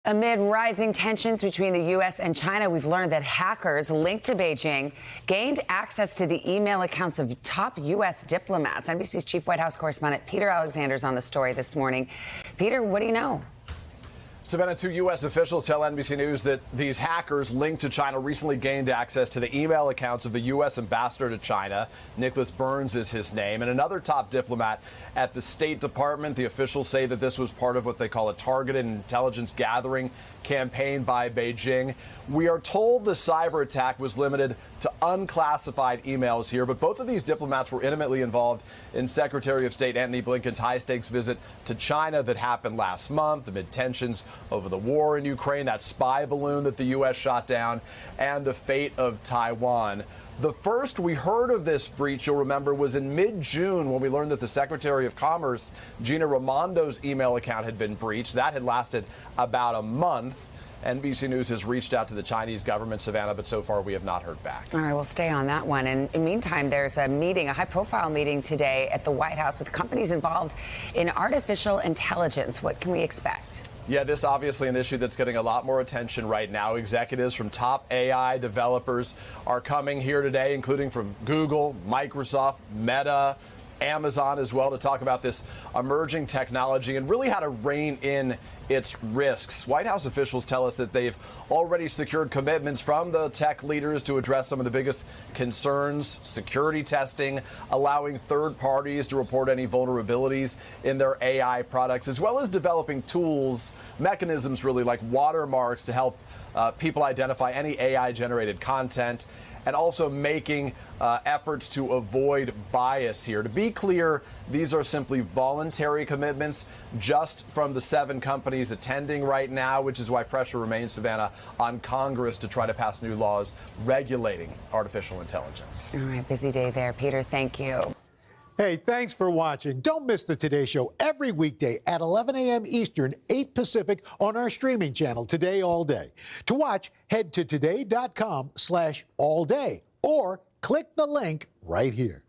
Amid rising tensions between the U.S. and China, we've learned that hackers linked to Beijing gained access to the email accounts of top U.S. diplomats. NBC's chief White House correspondent Peter Alexander is on the story this morning. Peter, what do you know? Savannah, two U.S. officials tell NBC News that these hackers linked to China recently gained access to the email accounts of the U.S. ambassador to China. Nicholas Burns is his name, and another top diplomat at the State Department. The officials say that this was part of what they call a targeted intelligence gathering campaign by Beijing. We are told the cyber attack was limited to unclassified emails here, but both of these diplomats were intimately involved in Secretary of State Antony Blinken's high-stakes visit to China that happened last month amid tensions over the war in Ukraine, that spy balloon that the U.S. shot down, and the fate of Taiwan. The first we heard of this breach, you'll remember, was in mid-June when we learned that the Secretary of Commerce, Gina Raimondo's email account had been breached. That had lasted about a month. NBC News has reached out to the Chinese government, Savannah, but so far we have not heard back. All right, we'll stay on that one. And in the meantime, there's a meeting, a high-profile meeting today at the White House with companies involved in artificial intelligence. What can we expect? Yeah, this obviously an issue that's getting a lot more attention right now. Executives from top AI developers are coming here today, including from Google, Microsoft, Meta, Amazon as well, to talk about this emerging technology and really how to rein in its risks. White House officials tell us that they've already secured commitments from the tech leaders to address some of the biggest concerns, security testing, allowing third parties to report any vulnerabilities in their AI products, as well as developing tools, mechanisms really like watermarks to help people identify any AI-generated content, and also making efforts to avoid bias here. To be clear, these are simply voluntary commitments just from the 7 companies attending right now, which is why pressure remains, Savannah, on Congress to try to pass new laws regulating artificial intelligence. All right, busy day there. Peter, thank you. Hey, thanks for watching. Don't miss the Today Show every weekday at 11 a.m. Eastern, 8 Pacific on our streaming channel, Today All Day. To watch, head to today.com/allday or click the link right here.